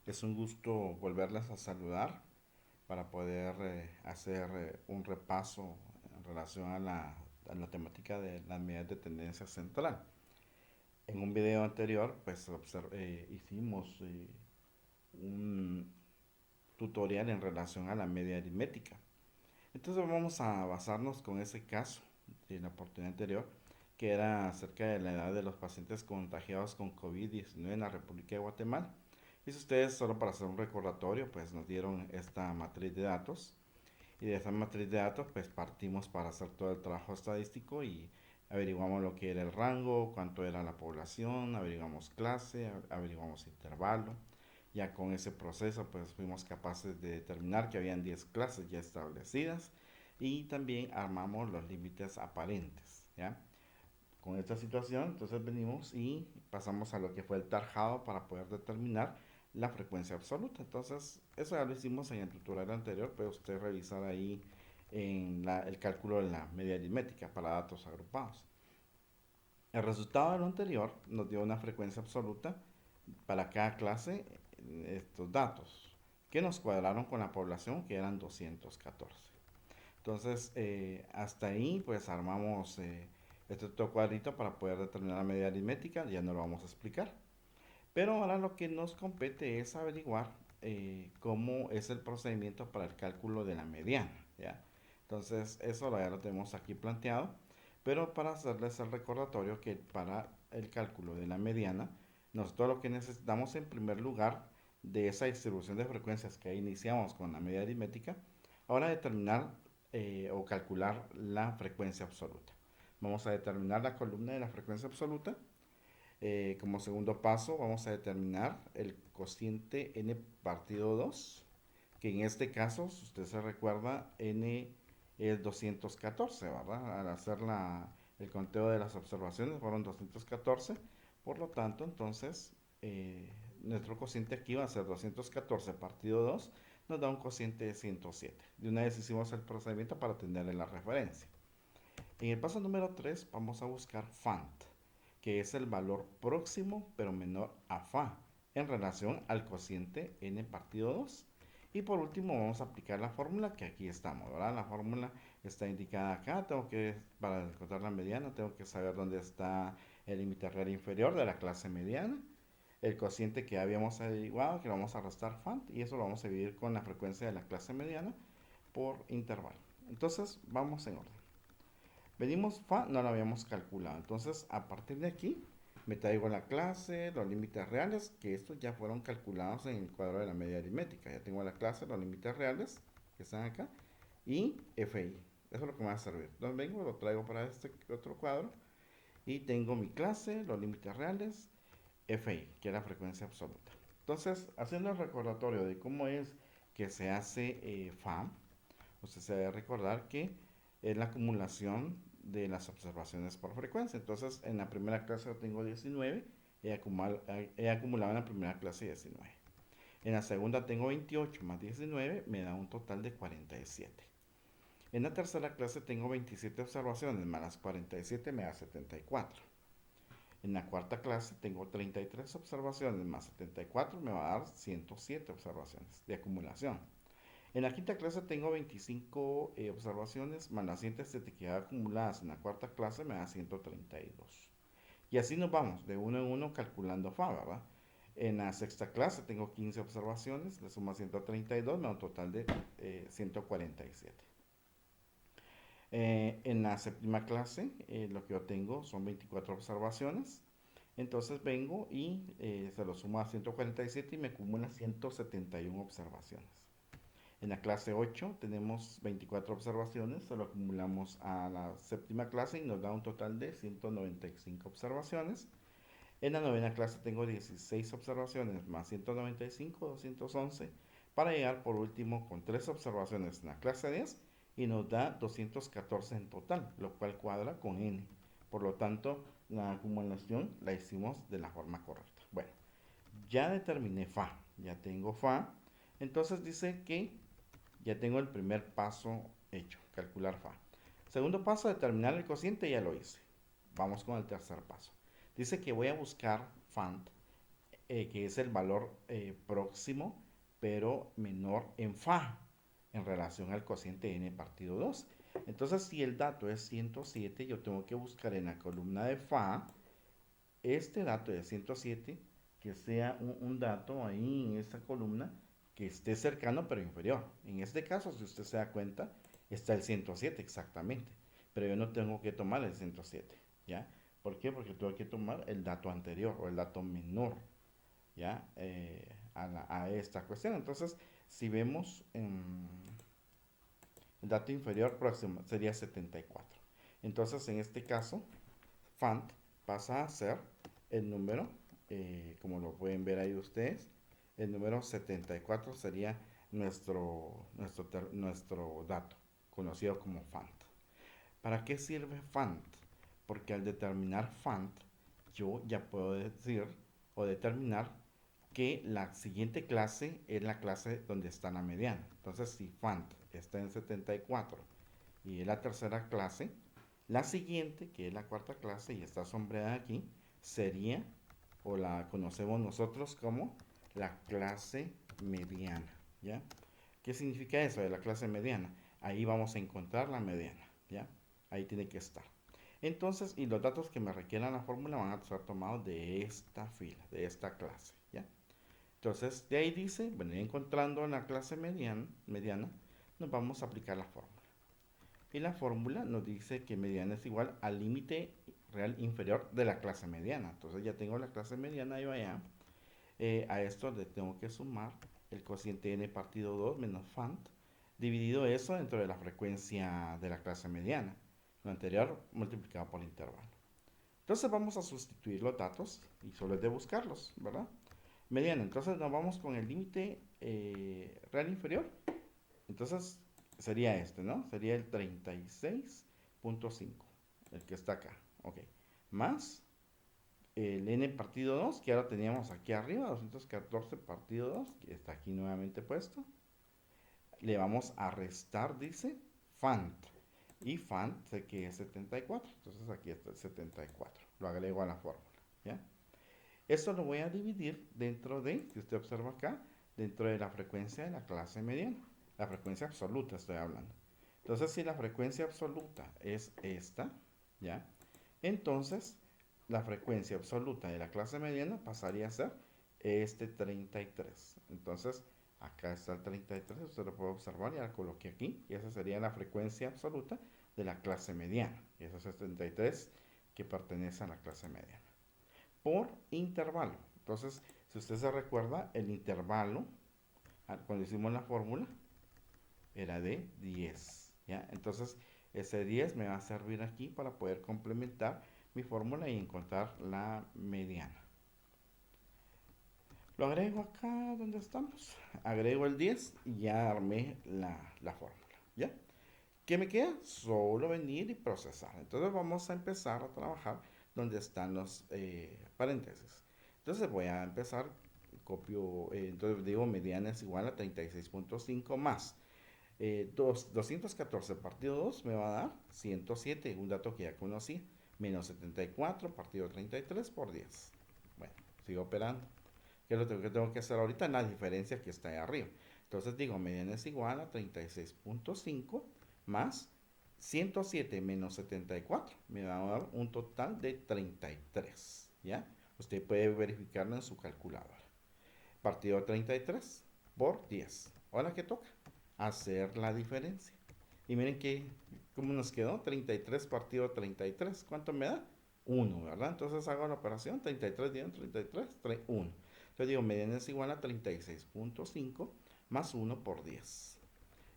Es un gusto volverlas a saludar para poder hacer un repaso en relación a la temática de las medidas de tendencia central. En un video anterior, pues hicimos un tutorial en relación a la media aritmética. Entonces vamos a basarnos con ese caso de la oportunidad anterior, que era acerca de la edad de los pacientes contagiados con COVID-19 en la República de Guatemala. Y si ustedes, solo para hacer un recordatorio, pues nos dieron esta matriz de datos. Y de esa matriz de datos, pues partimos para hacer todo el trabajo estadístico y averiguamos lo que era el rango, cuánto era la población, averiguamos clase, averiguamos intervalo. Ya con ese proceso, pues fuimos capaces de determinar que habían 10 clases ya establecidas y también armamos los límites aparentes, ¿ya? Con esta situación, entonces venimos y pasamos a lo que fue el tarjado para poder determinar la frecuencia absoluta. Entonces, eso ya lo hicimos en el tutorial anterior, puede usted revisar ahí en el cálculo de la media aritmética para datos agrupados. El resultado de lo anterior nos dio una frecuencia absoluta para cada clase, estos datos, que nos cuadraron con la población, que eran 214. Entonces, hasta ahí pues armamos este otro cuadrito para poder determinar la medida aritmética, ya no lo vamos a explicar. Pero ahora lo que nos compete es averiguar cómo es el procedimiento para el cálculo de la mediana, ¿ya? Entonces, eso ya lo tenemos aquí planteado, pero para hacerles el recordatorio que para el cálculo de la mediana, nosotros lo que necesitamos en primer lugar de esa distribución de frecuencias que iniciamos con la media aritmética, ahora determinar o calcular la frecuencia absoluta. Vamos a determinar la columna de la frecuencia absoluta. Como segundo paso vamos a determinar el cociente n partido 2, que en este caso, si usted se recuerda, n es 214, ¿verdad? Al hacer el conteo de las observaciones fueron 214, por lo tanto, entonces, nuestro cociente aquí va a ser 214 partido 2, nos da un cociente de 107. De una vez hicimos el procedimiento para tener la referencia. En el paso número 3 vamos a buscar FANT, que es el valor próximo pero menor a FA en relación al cociente n partido 2. Y por último vamos a aplicar la fórmula que aquí estamos, ¿verdad? La fórmula está indicada acá. Para encontrar la mediana, tengo que saber dónde está el límite real inferior de la clase mediana, el cociente que habíamos averiguado, que lo vamos a restar FANT, y eso lo vamos a dividir con la frecuencia de la clase mediana por intervalo. Entonces, vamos en orden. Venimos fa, no lo habíamos calculado. Entonces, a partir de aquí, me traigo la clase, los límites reales, que estos ya fueron calculados en el cuadro de la media aritmética. Ya tengo la clase, los límites reales, que están acá, y FI. Eso es lo que me va a servir. Entonces vengo, lo traigo para este otro cuadro, y tengo mi clase, los límites reales, FI, que es la frecuencia absoluta. Entonces, haciendo el recordatorio de cómo es que se hace FA, usted se debe recordar que es la acumulación de las observaciones por frecuencia. Entonces, en la primera clase yo tengo 19, he acumulado en la primera clase 19. En la segunda tengo 28 más 19, me da un total de 47. En la tercera clase tengo 27 observaciones más las 47, me da 74. En la cuarta clase tengo 33 observaciones más 74, me va a dar 107 observaciones de acumulación. En la quinta clase tengo 25 observaciones, más las 100 acumuladas en la cuarta clase me da 132. Y así nos vamos, de uno en uno calculando FA, ¿verdad? En la sexta clase tengo 15 observaciones, le sumo 132, me da un total de 147. En la séptima clase, lo que yo tengo son 24 observaciones. Entonces vengo y se lo sumo a 147 y me acumula 171 observaciones. En la clase 8 tenemos 24 observaciones, se lo acumulamos a la séptima clase y nos da un total de 195 observaciones. En la novena clase tengo 16 observaciones más 195, 211, para llegar por último con 3 observaciones en la clase 10 y nos da 214 en total, lo cual cuadra con n. Por lo tanto, la acumulación la hicimos de la forma correcta. Bueno, ya determiné FA, ya tengo FA, entonces dice que ya tengo el primer paso hecho, calcular FA. Segundo paso, determinar el cociente, ya lo hice. Vamos con el tercer paso. Dice que voy a buscar FANT que es el valor próximo, pero menor en fa, en relación al cociente n partido 2. Entonces, si el dato es 107, yo tengo que buscar en la columna de fa este dato de 107, que sea un dato ahí en esta columna que esté cercano pero inferior. En este caso, si usted se da cuenta, está el 107 exactamente, pero yo no tengo que tomar el 107, ¿ya? ¿Por qué? Porque tengo que tomar el dato anterior o el dato menor, ¿ya? A esta cuestión. Entonces, si vemos el dato inferior próximo sería 74. Entonces, en este caso, Fant pasa a ser el número, como lo pueden ver ahí ustedes, el número 74 sería nuestro dato, conocido como Fant. ¿Para qué sirve Fant? Porque al determinar Fant, yo ya puedo decir o determinar que la siguiente clase es la clase donde está la mediana. Entonces, si Fant está en 74 y es la tercera clase, la siguiente, que es la cuarta clase y está sombreada aquí, sería, o la conocemos nosotros como la clase mediana, ¿ya? ¿Qué significa eso de la clase mediana? Ahí vamos a encontrar la mediana, ¿ya? Ahí tiene que estar. Entonces, y los datos que me requieran la fórmula van a ser tomados de esta fila, de esta clase, ¿ya? Entonces, de ahí dice, bueno, encontrando la clase mediana, nos vamos a aplicar la fórmula. Y la fórmula nos dice que mediana es igual al límite real inferior de la clase mediana. Entonces ya tengo la clase mediana ahí allá. A esto le tengo que sumar el cociente n partido 2 menos Fant, dividido eso dentro de la frecuencia de la clase mediana. Lo anterior multiplicado por el intervalo. Entonces vamos a sustituir los datos y solo es de buscarlos, ¿verdad? Mediana, entonces nos vamos con el límite real inferior. Entonces sería este, ¿no? Sería el 36.5, el que está acá, ok. Más el n partido 2, que ahora teníamos aquí arriba, 214 partido 2, que está aquí nuevamente puesto. Le vamos a restar, dice, Fant. Y Fant sé que es 74, entonces aquí está el 74. Lo agrego a la fórmula, ¿ya? Esto lo voy a dividir dentro de, si usted observa acá, dentro de la frecuencia de la clase mediana. La frecuencia absoluta estoy hablando. Entonces, si la frecuencia absoluta es esta, ¿ya? Entonces, la frecuencia absoluta de la clase mediana pasaría a ser este 33. Entonces, acá está el 33, usted lo puede observar, ya lo coloqué aquí, y esa sería la frecuencia absoluta de la clase mediana. Y eso es el 33 que pertenece a la clase mediana. Por intervalo. Entonces, si usted se recuerda, el intervalo, cuando hicimos la fórmula, era de 10, ¿ya? Entonces, ese 10 me va a servir aquí para poder complementar mi fórmula y encontrar la mediana. Lo agrego acá donde estamos. Agrego el 10 y ya armé la fórmula, ¿ya? ¿Qué me queda? Solo venir y procesar. Entonces vamos a empezar a trabajar donde están los paréntesis. Entonces voy a empezar, copio, entonces digo mediana es igual a 36.5 más 214 partido 2 me va a dar 107, un dato que ya conocí, menos 74 partido 33 por 10. Bueno, sigo operando. ¿Qué es lo que tengo que hacer ahorita? La diferencia que está ahí arriba. Entonces digo, mediana es igual a 36.5 más 107 menos 74. Me va a dar un total de 33. ¿Ya? Usted puede verificarlo en su calculadora. Partido 33 por 10. Ahora, ¿qué toca? Hacer la diferencia. Y miren cómo nos quedó. 33 partido 33. ¿Cuánto me da? 1, ¿verdad? Entonces hago la operación. 33 dividido 33, 1. Entonces digo, mediana es igual a 36.5 más 1 por 10.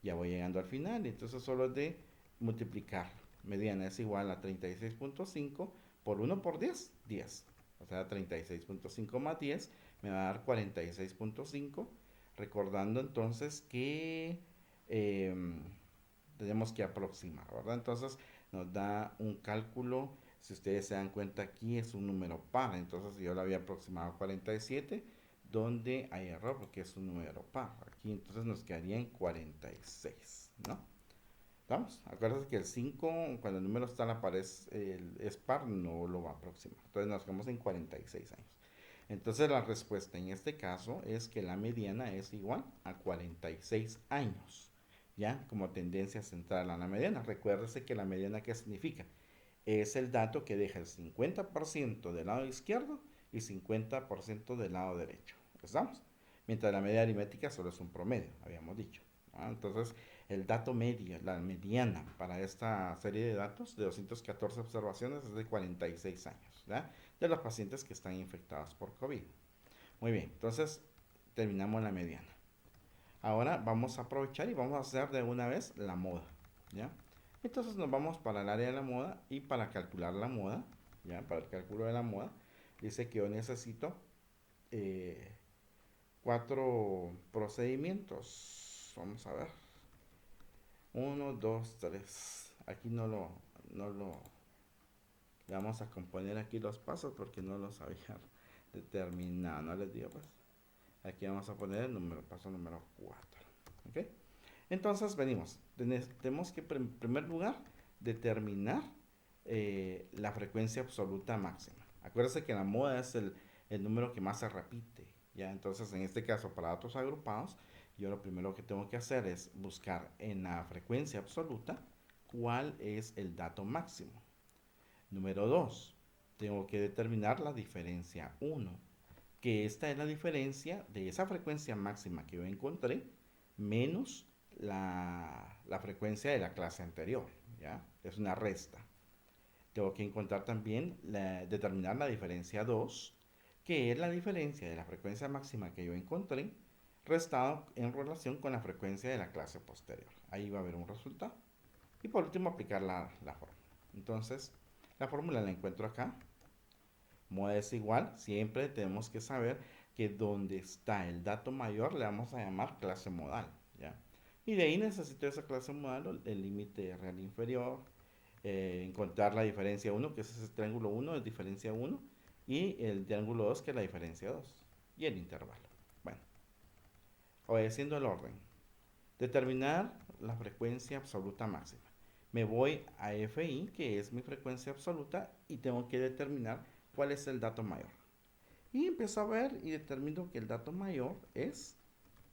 Ya voy llegando al final. Entonces solo es de multiplicar. Mediana es igual a 36.5 por 1 por 10, 10. O sea, 36.5 más 10 me va a dar 46.5. Recordando entonces que tenemos que aproximar, ¿verdad? Entonces nos da un cálculo. Si ustedes se dan cuenta, aquí es un número par. Entonces yo lo había aproximado a 47, donde hay error porque es un número par. Aquí entonces nos quedaría en 46, ¿no? Vamos, acuérdense que el 5, cuando el número está a la par, es par, no lo va a aproximar. Entonces nos quedamos en 46 años. Entonces la respuesta en este caso es que la mediana es igual a 46 años, ¿ya? Como tendencia central a la mediana. Recuérdese que la mediana, ¿qué significa? Es el dato que deja el 50% del lado izquierdo y 50% del lado derecho. ¿Estamos? Mientras la media aritmética solo es un promedio, habíamos dicho. Entonces, el dato medio, la mediana para esta serie de datos de 214 observaciones es de 46 años, ¿ya? De los pacientes que están infectados por COVID. Muy bien, entonces terminamos la mediana. Ahora vamos a aprovechar y vamos a hacer de una vez la moda, ¿ya? Entonces nos vamos para el área de la moda y para calcular la moda, ¿ya? Para el cálculo de la moda, dice que yo necesito eh, 4 procedimientos. Vamos a ver. Uno, 2, 3. Aquí no lo, le vamos a componer aquí los pasos porque no los había determinado, no les digo pues. Aquí vamos a poner el paso número 4. ¿Ok? Entonces venimos, tenemos que en primer lugar determinar la frecuencia absoluta máxima. Acuérdense que la moda es el número que más se repite, ¿ya? Entonces en este caso para datos agrupados, yo lo primero que tengo que hacer es buscar en la frecuencia absoluta cuál es el dato máximo. Número 2, tengo que determinar la diferencia 1, que esta es la diferencia de esa frecuencia máxima que yo encontré menos la frecuencia de la clase anterior, ¿ya? Es una resta. Tengo que encontrar también, determinar la diferencia 2, que es la diferencia de la frecuencia máxima que yo encontré, restado en relación con la frecuencia de la clase posterior. Ahí va a haber un resultado. Y por último, aplicar la fórmula. Entonces, la fórmula la encuentro acá. Moda es igual, siempre tenemos que saber que donde está el dato mayor le vamos a llamar clase modal, ¿ya? Y de ahí necesito esa clase modal, el límite real inferior, encontrar la diferencia 1, que es ese triángulo 1, es diferencia 1, y el triángulo 2, que es la diferencia 2, y el intervalo. Bueno, obedeciendo el orden. Determinar la frecuencia absoluta máxima. Me voy a FI, que es mi frecuencia absoluta, y tengo que determinar cuál es el dato mayor. Y empiezo a ver y determino que el dato mayor es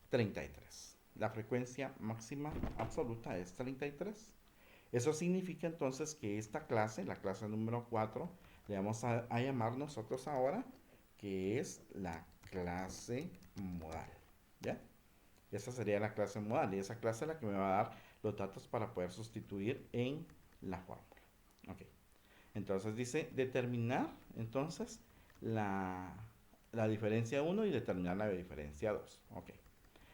33. La frecuencia máxima absoluta es 33. Eso significa entonces que esta clase, la clase número 4, le vamos a llamar nosotros ahora, que es la clase modal. ¿Ya? Esa sería la clase modal y esa clase es la que me va a dar los datos para poder sustituir en la fórmula. Ok. Entonces dice determinar entonces la, la diferencia 1 y determinar la diferencia 2. Ok.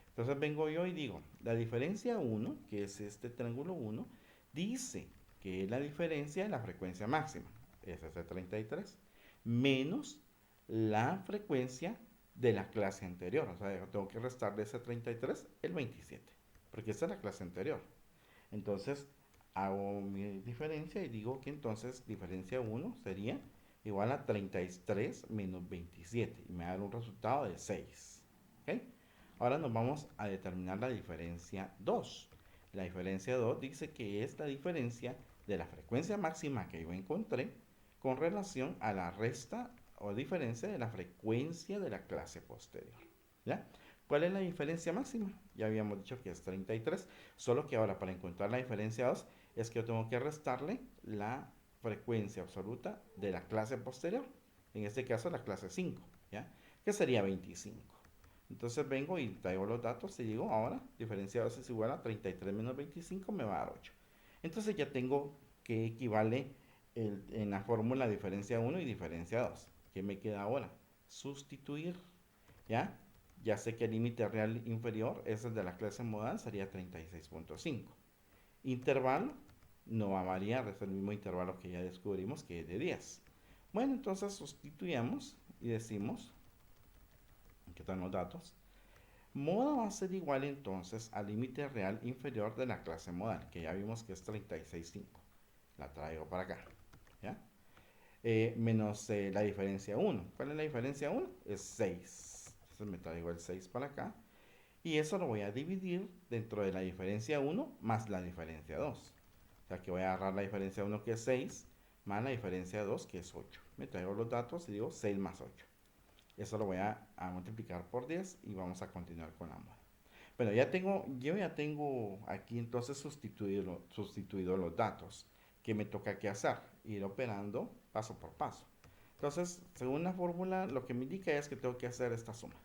Entonces vengo yo y digo, la diferencia 1, que es este triángulo 1, dice que es la diferencia de la frecuencia máxima, es ese 33, menos la frecuencia de la clase anterior. O sea, yo tengo que restarle ese 33 el 27, porque esa es la clase anterior. Entonces, hago mi diferencia y digo que entonces diferencia 1 sería igual a 33 menos 27 y me da un resultado de 6. ¿Ok? Ahora nos vamos a determinar la diferencia 2. La diferencia 2 dice que es la diferencia de la frecuencia máxima que yo encontré con relación a la resta o diferencia de la frecuencia de la clase posterior. ¿Ya? ¿Cuál es la diferencia máxima? Ya habíamos dicho que es 33, solo que ahora para encontrar la diferencia 2 es que yo tengo que restarle la frecuencia absoluta de la clase posterior, en este caso la clase 5, ¿ya? Que sería 25. Entonces vengo y traigo los datos y digo, ahora diferencia 2 es igual a 33 menos 25, me va a dar 8. Entonces ya tengo que equivale en la fórmula diferencia 1 y diferencia 2. ¿Qué me queda ahora? Sustituir, ¿ya? Ya sé que el límite real inferior es el de la clase modal, sería 36.5. Intervalo no va a variar, es el mismo intervalo que ya descubrimos que es de 10. Bueno, entonces sustituyamos y decimos, aquí están los datos, moda va a ser igual entonces al límite real inferior de la clase modal, que ya vimos que es 36.5. La traigo para acá, ¿ya? Menos la diferencia 1. ¿Cuál es la diferencia 1? Es 6. Entonces me traigo el 6 para acá. Y eso lo voy a dividir dentro de la diferencia 1 más la diferencia 2. O sea que voy a agarrar la diferencia 1 que es 6 más la diferencia 2 que es 8. Me traigo los datos y digo 6 más 8. Eso lo voy a multiplicar por 10 y vamos a continuar con la moda. Bueno, yo ya tengo aquí entonces sustituido los datos que me toca que hacer, ir operando paso por paso. Entonces, según la fórmula, lo que me indica es que tengo que hacer esta suma.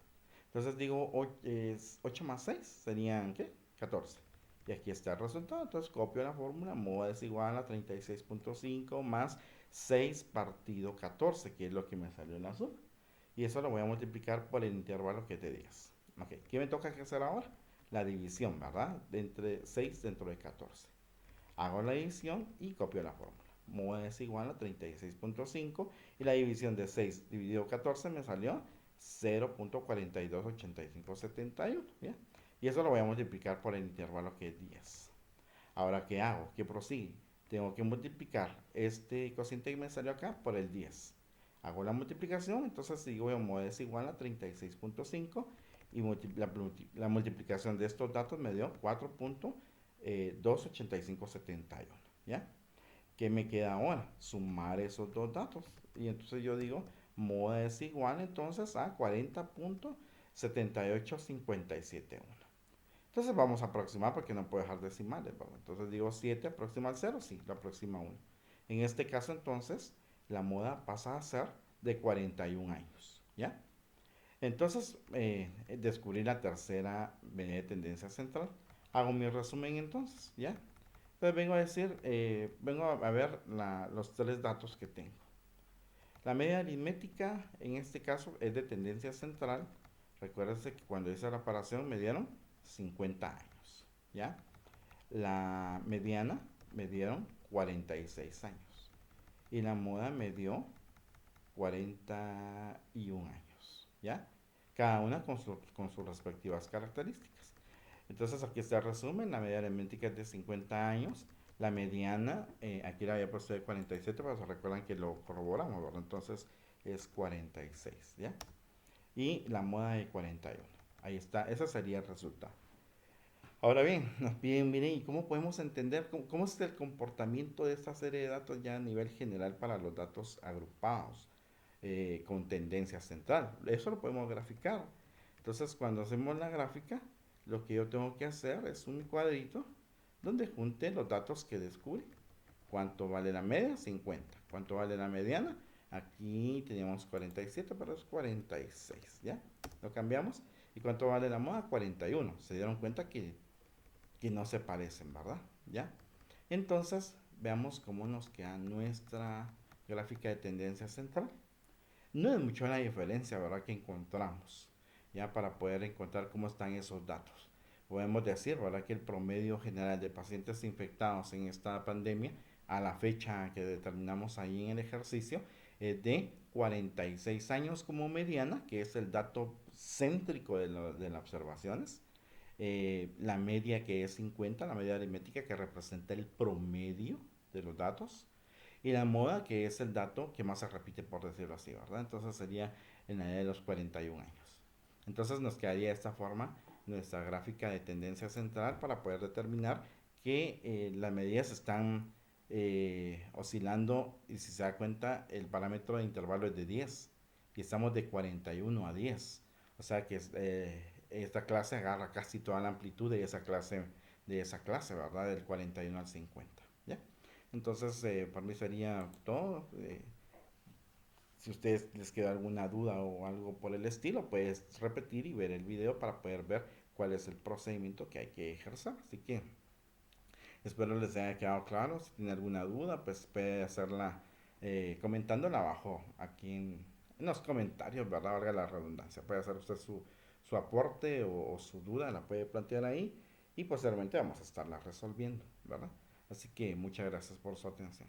Entonces digo, 8 más 6 serían, ¿qué? 14. Y aquí está el resultado. Entonces copio la fórmula, moda es igual a 36.5 más 6 partido 14, que es lo que me salió en la suma. Y eso lo voy a multiplicar por el intervalo que te digas. Ok, ¿qué me toca que hacer ahora? La división, ¿verdad? De entre 6 dentro de 14. Hago la división y copio la fórmula. Moda es igual a 36.5 y la división de 6 dividido 14 me salió 0.428571. ¿Bien? Y eso lo voy a multiplicar por el intervalo que es 10. Ahora, ¿qué hago? ¿Qué prosigue? Tengo que multiplicar este cociente que me salió acá por el 10. Hago la multiplicación, entonces digo, moda es igual a 36.5 y la multiplicación de estos datos me dio 4.28571. ¿Ya? ¿Qué me queda ahora? Sumar esos dos datos. Y entonces yo digo, moda es igual entonces a 40.78571. Entonces vamos a aproximar porque no puedo dejar decimales, ¿verdad? Entonces digo 7 aproxima al 0, sí, lo aproxima 1. En este caso entonces la moda pasa a ser de 41 años, ¿ya? Entonces descubrí la tercera medida de tendencia central. Hago mi resumen entonces, ¿ya? Entonces vengo a decir, vengo a ver los tres datos que tengo. La media aritmética en este caso es de tendencia central. Recuérdense que cuando hice la separación me dieron 50 años, ¿ya? La mediana me dieron 46 años. Y la moda me dio 41 años, ¿ya? Cada una con sus respectivas características. Entonces aquí está el resumen, la media aritmética es de 50 años, la mediana, aquí la había puesto de 47, pero se recuerdan que lo corroboramos, ¿verdad? Entonces es 46, ¿ya? Y la moda de 41. Ahí está, ese sería el resultado. Ahora bien, nos piden, miren, ¿y cómo podemos entender cómo es el comportamiento de esta serie de datos ya a nivel general para los datos agrupados con tendencia central? Eso lo podemos graficar. Entonces, cuando hacemos la gráfica, lo que yo tengo que hacer es un cuadrito donde junte los datos que descubrí. ¿Cuánto vale la media? 50. ¿Cuánto vale la mediana? Aquí teníamos 47, pero es 46, ¿ya? Lo cambiamos. ¿Y cuánto vale la moda? 41. Se dieron cuenta que no se parecen, ¿verdad? ¿Ya? Entonces, veamos cómo nos queda nuestra gráfica de tendencia central. No es mucho la diferencia, ¿verdad? Que encontramos, ya para poder encontrar cómo están esos datos. Podemos decir, ¿verdad? Que el promedio general de pacientes infectados en esta pandemia, a la fecha que determinamos ahí en el ejercicio, es de 46 años como mediana, que es el dato céntrico de las observaciones. La media que es 50, la media aritmética que representa el promedio de los datos, y la moda que es el dato que más se repite, por decirlo así, ¿verdad? Entonces sería en la edad de los 41 años. Entonces nos quedaría de esta forma nuestra gráfica de tendencia central para poder determinar que las medidas están oscilando, y si se da cuenta el parámetro de intervalo es de 10 y estamos de 41 a 10. O sea que esta clase agarra casi toda la amplitud de esa clase, ¿verdad? Del 41 al 50. ¿Ya? Entonces, para mí sería todo. Si a ustedes les queda alguna duda o algo por el estilo, puedes repetir y ver el video para poder ver cuál es el procedimiento que hay que ejercer. Así que espero les haya quedado claro. Si tienen alguna duda, pues puede hacerla comentándola abajo aquí en los comentarios, ¿verdad? Valga la redundancia. Puede hacer usted su aporte o su duda, la puede plantear ahí y posteriormente vamos a estarla resolviendo, ¿verdad? Así que muchas gracias por su atención.